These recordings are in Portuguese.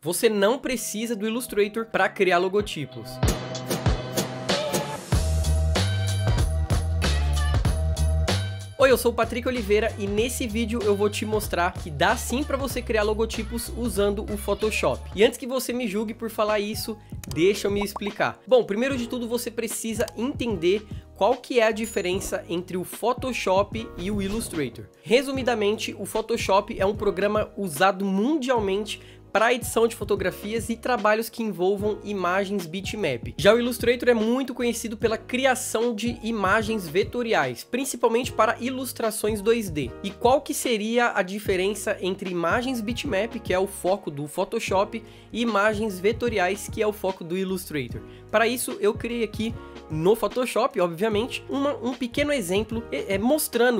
Você não precisa do Illustrator para criar logotipos. Oi, eu sou o Patrick Oliveira e nesse vídeo eu vou te mostrar que dá sim para você criar logotipos usando o Photoshop. E antes que você me julgue por falar isso, deixa eu me explicar. Bom, primeiro de tudo você precisa entender qual que é a diferença entre o Photoshop e o Illustrator. Resumidamente, o Photoshop é um programa usado mundialmente para edição de fotografias e trabalhos que envolvam imagens bitmap. Já o Illustrator é muito conhecido pela criação de imagens vetoriais, principalmente para ilustrações 2D. E qual que seria a diferença entre imagens bitmap, que é o foco do Photoshop, e imagens vetoriais, que é o foco do Illustrator? Para isso, eu criei aqui no Photoshop, obviamente, um pequeno exemplo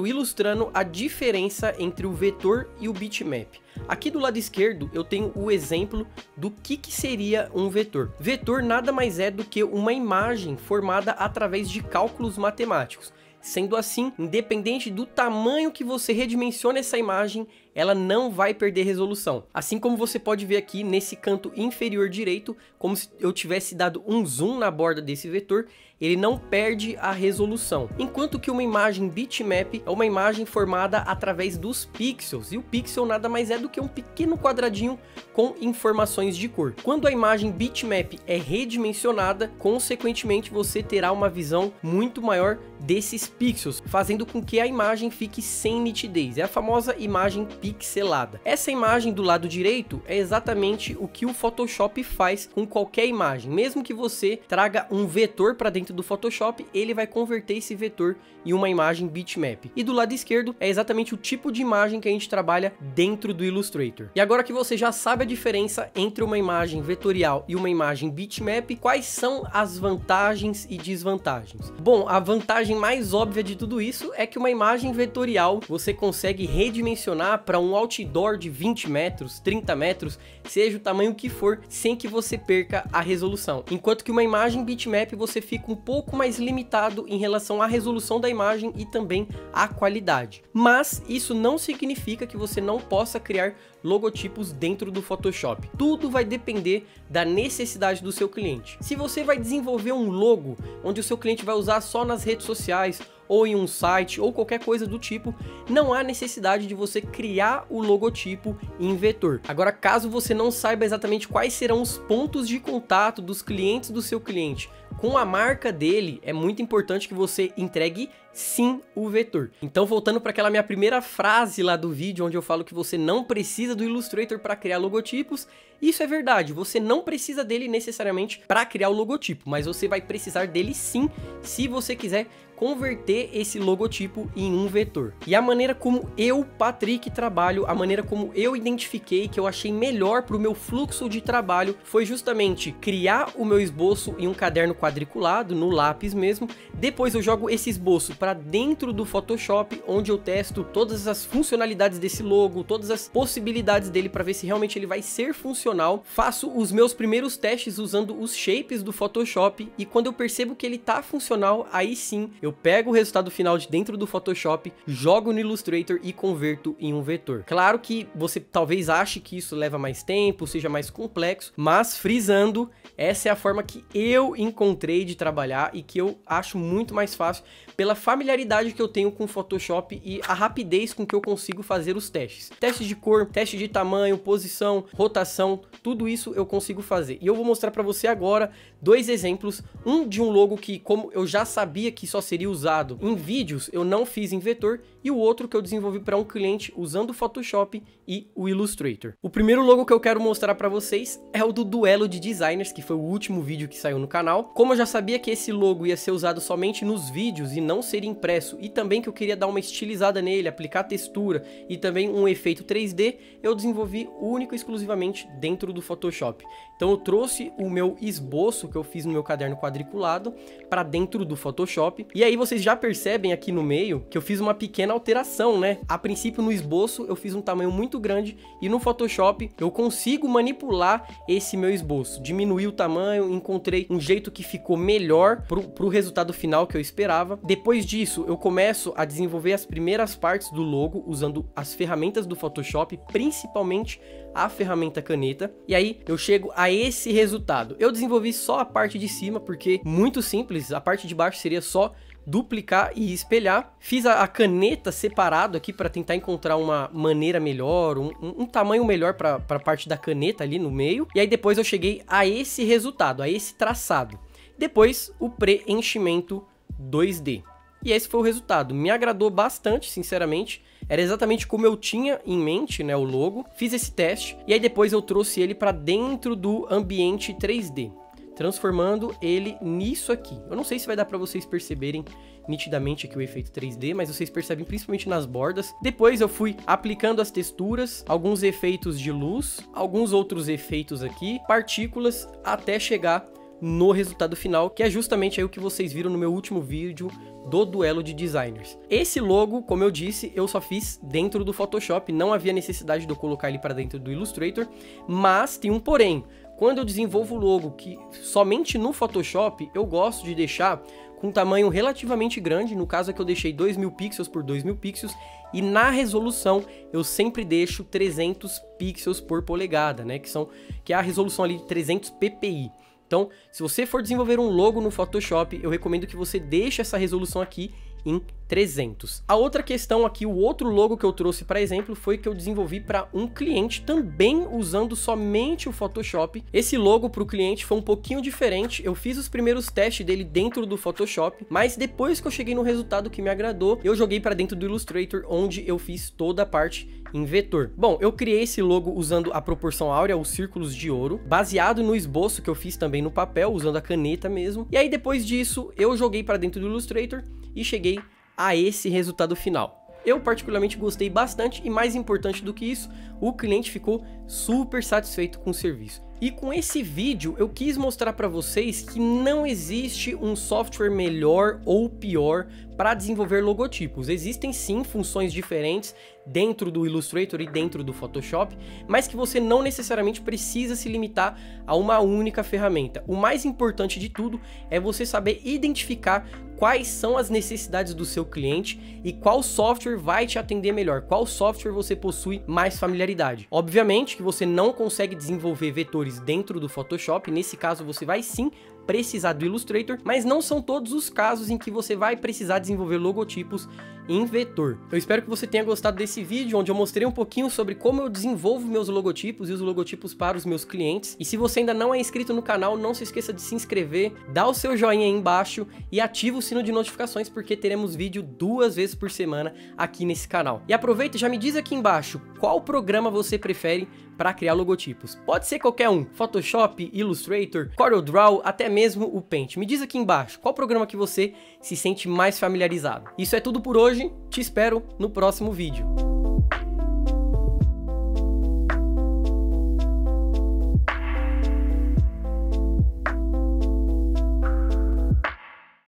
ilustrando a diferença entre o vetor e o bitmap. Aqui do lado esquerdo eu tenho o exemplo do que seria um vetor. Vetor nada mais é do que uma imagem formada através de cálculos matemáticos. Sendo assim, independente do tamanho que você redimensione essa imagem, ela não vai perder resolução. Assim como você pode ver aqui nesse canto inferior direito, como se eu tivesse dado um zoom na borda desse vetor, ele não perde a resolução. Enquanto que uma imagem bitmap é uma imagem formada através dos pixels, e o pixel nada mais é do que um pequeno quadradinho com informações de cor. Quando a imagem bitmap é redimensionada, consequentemente você terá uma visão muito maior desses pixels, fazendo com que a imagem fique sem nitidez. É a famosa imagem pixelada. Essa imagem do lado direito é exatamente o que o Photoshop faz com qualquer imagem. Mesmo que você traga um vetor para dentro do Photoshop, ele vai converter esse vetor em uma imagem bitmap. E do lado esquerdo é exatamente o tipo de imagem que a gente trabalha dentro do Illustrator. E agora que você já sabe a diferença entre uma imagem vetorial e uma imagem bitmap, quais são as vantagens e desvantagens? Bom, a vantagem mais óbvia de tudo isso é que uma imagem vetorial você consegue redimensionar para um outdoor de 20 metros, 30 metros, seja o tamanho que for, sem que você perca a resolução. Enquanto que uma imagem bitmap você fica um pouco mais limitado em relação à resolução da imagem e também à qualidade. Mas isso não significa que você não possa criar logotipos dentro do Photoshop. Tudo vai depender da necessidade do seu cliente. Se você vai desenvolver um logo onde o seu cliente vai usar só nas redes sociais, ou em um site, ou qualquer coisa do tipo, não há necessidade de você criar o logotipo em vetor. Agora, caso você não saiba exatamente quais serão os pontos de contato dos clientes do seu cliente com a marca dele, é muito importante que você entregue sim o vetor. Então, voltando para aquela minha primeira frase lá do vídeo, onde eu falo que você não precisa do Illustrator para criar logotipos, isso é verdade, você não precisa dele necessariamente para criar o logotipo, mas você vai precisar dele sim, se você quiser converter esse logotipo em um vetor. E a maneira como eu, Patrick, trabalho, a maneira como eu identifiquei que eu achei melhor para o meu fluxo de trabalho foi justamente criar o meu esboço em um caderno quadriculado, no lápis mesmo. Depois eu jogo esse esboço para dentro do Photoshop, onde eu testo todas as funcionalidades desse logo, todas as possibilidades dele para ver se realmente ele vai ser funcional. Faço os meus primeiros testes usando os shapes do Photoshop e quando eu percebo que ele tá funcional, aí sim eu pego o resultado final de dentro do Photoshop, jogo no Illustrator e converto em um vetor. Claro que você talvez ache que isso leva mais tempo, seja mais complexo, mas frisando, essa é a forma que eu encontrei de trabalhar e que eu acho muito mais fácil pela familiaridade que eu tenho com o Photoshop e a rapidez com que eu consigo fazer os testes. Testes de cor, teste de tamanho, posição, rotação, tudo isso eu consigo fazer. E eu vou mostrar para você agora dois exemplos, um de um logo que, como eu já sabia que só seria usado em vídeos, eu não fiz em vetor, e o outro que eu desenvolvi para um cliente usando o Photoshop e o Illustrator. O primeiro logo que eu quero mostrar para vocês é o do Duelo de Designers, que foi o último vídeo que saiu no canal. Como eu já sabia que esse logo ia ser usado somente nos vídeos e não ser impresso, e também que eu queria dar uma estilizada nele, aplicar textura e também um efeito 3D, eu desenvolvi único e exclusivamente dentro do Photoshop. Então eu trouxe o meu esboço que eu fiz no meu caderno quadriculado para dentro do Photoshop, e aí vocês já percebem aqui no meio que eu fiz uma pequena pequena alteração, né? A princípio no esboço eu fiz um tamanho muito grande e no Photoshop eu consigo manipular esse meu esboço, diminuir o tamanho, encontrei um jeito que ficou melhor pro resultado final que eu esperava. Depois disso eu começo a desenvolver as primeiras partes do logo usando as ferramentas do Photoshop, principalmente a ferramenta caneta, e aí eu chego a esse resultado. Eu desenvolvi só a parte de cima porque muito simples, a parte de baixo seria só duplicar e espelhar. Fiz a caneta separado aqui para tentar encontrar uma maneira melhor, um tamanho melhor para a parte da caneta ali no meio, e aí depois eu cheguei a esse resultado, a esse traçado. Depois o preenchimento 2D. E esse foi o resultado. Me agradou bastante, sinceramente. Era exatamente como eu tinha em mente, né, o logo. Fiz esse teste e aí depois eu trouxe ele para dentro do ambiente 3D, transformando ele nisso aqui. Eu não sei se vai dar para vocês perceberem nitidamente aqui o efeito 3D, mas vocês percebem principalmente nas bordas. Depois eu fui aplicando as texturas, alguns efeitos de luz, alguns outros efeitos aqui, partículas, até chegar no resultado final, que é justamente aí o que vocês viram no meu último vídeo do duelo de designers. Esse logo, como eu disse, eu só fiz dentro do Photoshop, não havia necessidade de eu colocar ele para dentro do Illustrator, mas tem um porém. Quando eu desenvolvo o logo que somente no Photoshop, eu gosto de deixar com um tamanho relativamente grande, no caso aqui eu deixei 2000 pixels por 2000 pixels, e na resolução eu sempre deixo 300 pixels por polegada, né, que é a resolução ali de 300 ppi. Então, se você for desenvolver um logo no Photoshop, eu recomendo que você deixe essa resolução aqui em 300. A outra questão aqui, o outro logo que eu trouxe para exemplo, foi que eu desenvolvi para um cliente também usando somente o Photoshop. Esse logo para o cliente foi um pouquinho diferente. Eu fiz os primeiros testes dele dentro do Photoshop, mas depois que eu cheguei no resultado que me agradou, eu joguei para dentro do Illustrator, onde eu fiz toda a parte em vetor. Bom, eu criei esse logo usando a proporção áurea, os círculos de ouro, baseado no esboço que eu fiz também no papel, usando a caneta mesmo. E aí depois disso, eu joguei para dentro do Illustrator e cheguei a esse resultado final. Eu particularmente gostei bastante e, mais importante do que isso, o cliente ficou super satisfeito com o serviço. E com esse vídeo eu quis mostrar para vocês que não existe um software melhor ou pior para desenvolver logotipos. Existem sim funções diferentes dentro do Illustrator e dentro do Photoshop, mas que você não necessariamente precisa se limitar a uma única ferramenta. O mais importante de tudo é você saber identificar quais são as necessidades do seu cliente e qual software vai te atender melhor, qual software você possui mais familiaridade. Obviamente que você não consegue desenvolver vetores dentro do Photoshop, nesse caso você vai sim precisar do Illustrator, mas não são todos os casos em que você vai precisar desenvolver logotipos em vetor. Eu espero que você tenha gostado desse vídeo, onde eu mostrei um pouquinho sobre como eu desenvolvo meus logotipos e os logotipos para os meus clientes. E se você ainda não é inscrito no canal, não se esqueça de se inscrever, dá o seu joinha aí embaixo e ativa o sino de notificações, porque teremos vídeo 2 vezes por semana aqui nesse canal. E aproveita e já me diz aqui embaixo qual programa você prefere para criar logotipos. Pode ser qualquer um, Photoshop, Illustrator, CorelDRAW, até mesmo o Paint. Me diz aqui embaixo qual programa que você se sente mais familiarizado. Isso é tudo por hoje, te espero no próximo vídeo.